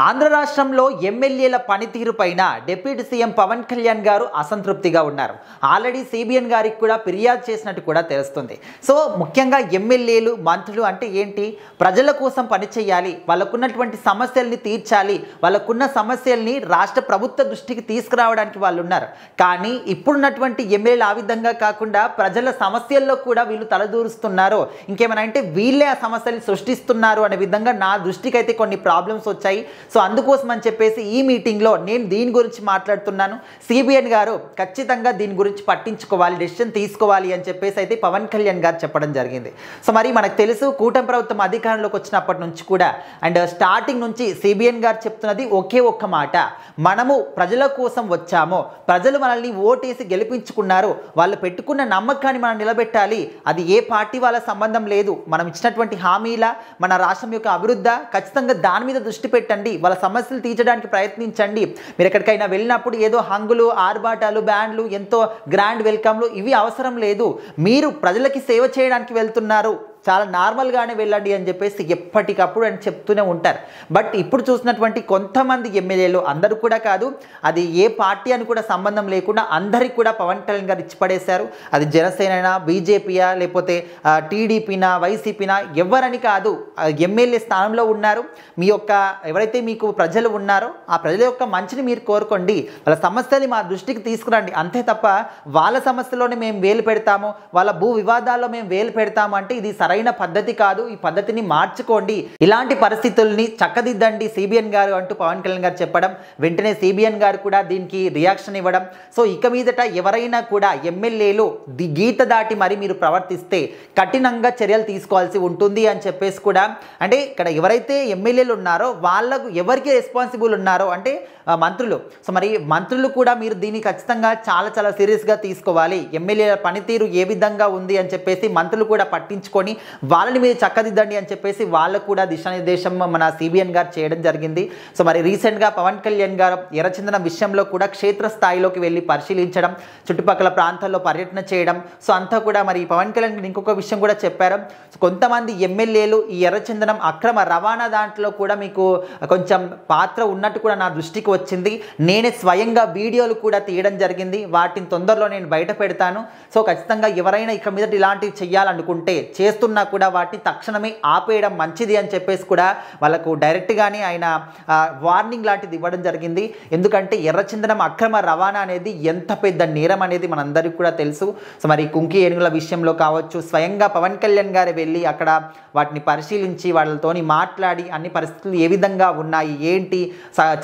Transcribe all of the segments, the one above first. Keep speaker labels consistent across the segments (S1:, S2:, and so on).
S1: ఆంధ్ర రాష్ట్రంలో ఎమ్మెల్యేల పనితీరు పైన డిప్యూటీ సీఎం పవన్ కళ్యాణ్ గారు అసంతృప్తిగా ఉన్నారు. ఆల్రెడీ సిబిఎన్ గారికి కూడా ఫిర్యాదు చేసినట్టు కూడా తెలుస్తుంది. సో ముఖ్యంగా ఎమ్మెల్యేలు, మంత్రులు అంటే ఏంటి? ప్రజల కోసం పనిచేయాలి, వాళ్ళకున్నటువంటి సమస్యల్ని తీర్చాలి, వాళ్ళకున్న సమస్యల్ని రాష్ట్ర ప్రభుత్వ దృష్టికి తీసుకురావడానికి వాళ్ళు ఉన్నారు. కానీ ఇప్పుడున్నటువంటి ఎమ్మెల్యేలు ఆ విధంగా కాకుండా ప్రజల సమస్యల్లో కూడా వీళ్ళు తలదూరుస్తున్నారు. ఇంకేమైనా అంటే వీళ్ళే ఆ సమస్యల్ని సృష్టిస్తున్నారు అనే విధంగా నా దృష్టికి అయితే కొన్ని ప్రాబ్లమ్స్ వచ్చాయి. సో అందుకోసం అని చెప్పేసి ఈ మీటింగ్లో నేను దీని గురించి మాట్లాడుతున్నాను. సిబిఎన్ గారు ఖచ్చితంగా దీని గురించి పట్టించుకోవాలి, డెసిషన్ తీసుకోవాలి అని చెప్పేసి అయితే పవన్ కళ్యాణ్ గారు చెప్పడం జరిగింది. సో మరి మనకు తెలుసు, కూటమి ప్రభుత్వం అధికారంలోకి వచ్చినప్పటి నుంచి కూడా అండ్ స్టార్టింగ్ నుంచి సిబిఎన్ గారు చెప్తున్నది ఒకే ఒక్క మాట: మనము ప్రజల కోసం వచ్చాము, ప్రజలు మనల్ని ఓటేసి గెలిపించుకున్నారు, వాళ్ళు పెట్టుకున్న నమ్మకాన్ని మనం నిలబెట్టాలి. అది ఏ పార్టీ వాళ్ళ సంబంధం లేదు. మనం ఇచ్చినటువంటి హామీల, మన రాష్ట్రం యొక్క అభివృద్ధి, ఖచ్చితంగా దాని మీద దృష్టి పెట్టండి, వాళ్ళ సమస్యలు తీర్చడానికి ప్రయత్నించండి. మీరు ఎక్కడికైనా వెళ్ళినప్పుడు ఏదో హంగులు, ఆర్భాటాలు, బ్యాండ్లు, ఎంతో గ్రాండ్ వెల్కమ్లు ఇవి అవసరం లేదు. మీరు ప్రజలకి సేవ చేయడానికి వెళ్తున్నారు, చాలా నార్మల్గానే వెళ్ళండి అని చెప్పేసి ఎప్పటికప్పుడు అని చెప్తూనే ఉంటారు. బట్ ఇప్పుడు చూసినటువంటి కొంతమంది ఎమ్మెల్యేలు, అందరూ కూడా కాదు, అది ఏ పార్టీ అని కూడా సంబంధం లేకుండా అందరికి కూడా పవన్ కళ్యాణ్ గారు ఇచ్చిపడేశారు. అది జనసేన, బీజేపీయా, లేకపోతే టీడీపీనా, వైసీపీనా, ఎవరని కాదు, ఎమ్మెల్యే స్థానంలో ఉన్నారు. మీ యొక్క ఎవరైతే మీకు ప్రజలు ఉన్నారో ఆ ప్రజల యొక్క మంచిని మీరు కోరుకోండి, వాళ్ళ సమస్యని మా దృష్టికి తీసుకురండి, అంతే తప్ప వాళ్ళ సమస్యలోనే మేము వేలు పెడతాము, వాళ్ళ భూ వివాదాల్లో మేము వేలు పెడతాము అంటే ఇది సరైన పద్ధతి కాదు. ఈ పద్ధతిని మార్చుకోండి, ఇలాంటి పరిస్థితుల్ని చక్కదిద్దండి సిబిఎన్ గారు అంటూ పవన్ కళ్యాణ్ గారు చెప్పడం, వెంటనే సిబిఎన్ గారు కూడా దీనికి రియాక్షన్ ఇవ్వడం. సో ఇక మీదట ఎవరైనా కూడా ఎమ్మెల్యేలు గీత దాటి మరి మీరు ప్రవర్తిస్తే కఠినంగా చర్యలు తీసుకోవాల్సి ఉంటుంది అని చెప్పేసి కూడా, అంటే ఇక్కడ ఎవరైతే ఎమ్మెల్యేలు ఉన్నారో వాళ్ళకు ఎవరికి రెస్పాన్సిబుల్ ఉన్నారో అంటే మంత్రులు. సో మరి మంత్రులు కూడా మీరు దీన్ని ఖచ్చితంగా చాలా చాలా సీరియస్గా తీసుకోవాలి. ఎమ్మెల్యేల పనితీరు ఏ విధంగా ఉంది అని చెప్పేసి మంత్రులు కూడా పట్టించుకొని వాళ్ళని మీరు చక్కదిద్దండి అని చెప్పేసి వాళ్ళకు కూడా దిశానిర్దేశం మన సిబిఎన్ గారు చేయడం జరిగింది. సో మరి రీసెంట్గా పవన్ కళ్యాణ్ గారు ఎర్రచందనం విషయంలో కూడా క్షేత్రస్థాయిలోకి వెళ్ళి పరిశీలించడం, చుట్టుపక్కల ప్రాంతాల్లో పర్యటన చేయడం, సో అంతా కూడా మరి పవన్ కళ్యాణ్ ఇంకొక విషయం కూడా చెప్పారు. సో కొంతమంది ఎమ్మెల్యేలు ఈ ఎర్రచందనం అక్రమ రవాణా దాంట్లో కూడా మీకు కొంచెం పాత్ర ఉన్నట్టు కూడా నా దృష్టికి వచ్చింది. నేనే స్వయంగా వీడియోలు కూడా తీయడం జరిగింది, వాటిని తొందరలో నేను బయట పెడతాను. సో ఖచ్చితంగా ఎవరైనా ఇక మీద ఇలాంటివి చేయాలనుకుంటే, చేస్తున్నా కూడా వాటిని తక్షణమే ఆపేయడం మంచిది అని చెప్పేసి కూడా వాళ్ళకు డైరెక్ట్గానే ఆయన వార్నింగ్ లాంటిది ఇవ్వడం జరిగింది. ఎందుకంటే ఎర్రచందనం అక్రమ రవాణా అనేది ఎంత పెద్ద నేరం అనేది మనందరికీ కూడా తెలుసు. సో మరి కుంకి ఏనుగుల విషయంలో కావచ్చు, స్వయంగా పవన్ కళ్యాణ్ గారు వెళ్ళి అక్కడ వాటిని పరిశీలించి వాళ్ళతోని మాట్లాడి అన్ని పరిస్థితులు ఏ విధంగా ఉన్నాయి, ఏంటి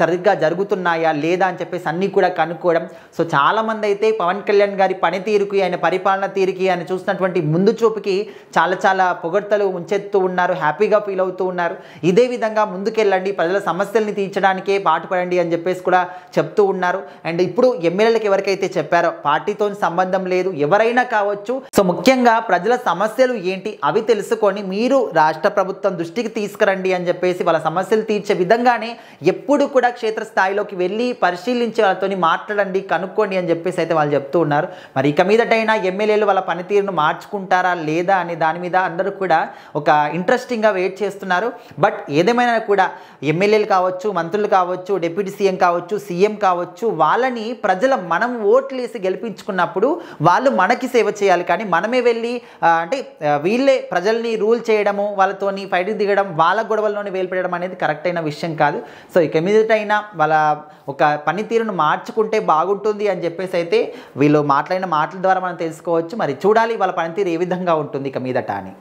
S1: సరిగ్గా జరుగుతున్నాయా లేదా అని చెప్పేసి అన్నీ కూడా కనుక్కోవడం. సో చాలామంది అయితే పవన్ కళ్యాణ్ గారి పనితీరుకి, ఆయన పరిపాలన తీరుకి, ఆయన చూసినటువంటి ముందు చూపుకి చాలా చాలా పొగడ్తలు ఉంచెత్తూ ఉన్నారు, హ్యాపీగా ఫీల్ అవుతూ ఉన్నారు. ఇదే విధంగా ముందుకెళ్ళండి, ప్రజల సమస్యల్ని తీర్చడానికే పాటుపడండి అని చెప్పేసి కూడా చెప్తూ ఉన్నారు. అండ్ ఇప్పుడు ఎమ్మెల్యేలకు ఎవరికైతే చెప్పారో పార్టీతో సంబంధం లేదు, ఎవరైనా కావచ్చు. సో ముఖ్యంగా ప్రజల సమస్యలు ఏంటి అవి తెలుసుకొని మీరు రాష్ట్ర ప్రభుత్వం దృష్టికి తీసుకురండి అని చెప్పేసి వాళ్ళ సమస్యలు తీర్చే విధంగానే ఎప్పుడు కూడా క్షేత్రస్థాయిలోకి వెళ్ళి పరిశీలించి వాళ్ళతో మాట్లాడండి, కనుక్కోండి అని చెప్పేసి అయితే వాళ్ళు చెప్తూ ఉన్నారు. మరి ఇక మీదటైనా ఎమ్మెల్యేలు వాళ్ళ పనితీరును మార్చుకుంటారా లేదా అనే దాని మీద అందరూ కూడా ఒక ఇంట్రెస్టింగ్గా వెయిట్ చేస్తున్నారు. బట్ ఏదేమైనా కూడా ఎమ్మెల్యేలు కావచ్చు, మంత్రులు కావచ్చు, డిప్యూటీ సీఎం కావచ్చు, సీఎం కావచ్చు, వాళ్ళని మనం ఓట్లు వేసి గెలిపించుకున్నప్పుడు వాళ్ళు మనకి సేవ చేయాలి. కానీ మనమే వెళ్ళి అంటే వీళ్ళే ప్రజల్ని రూల్ చేయడము, వాళ్ళతోని ఫైట్ దిగడం, వాళ్ళ గొడవల్లోనే వేలుపెట్టడం అనేది కరెక్ట్ అయిన విషయం కాదు. సో ఇక మీదటైనా వాళ్ళ ఒక పనితీరును మార్చుకుంటే బాగుంటుంది అని చెప్పేసి అయితే వీళ్ళు మాట్లాడిన మాటల ద్వారా మనం తెలుసుకోవచ్చు. మరి చూడాలి వాళ్ళ పనితీరు ఏ విధంగా ఉంటుంది ఇక మీదట అని.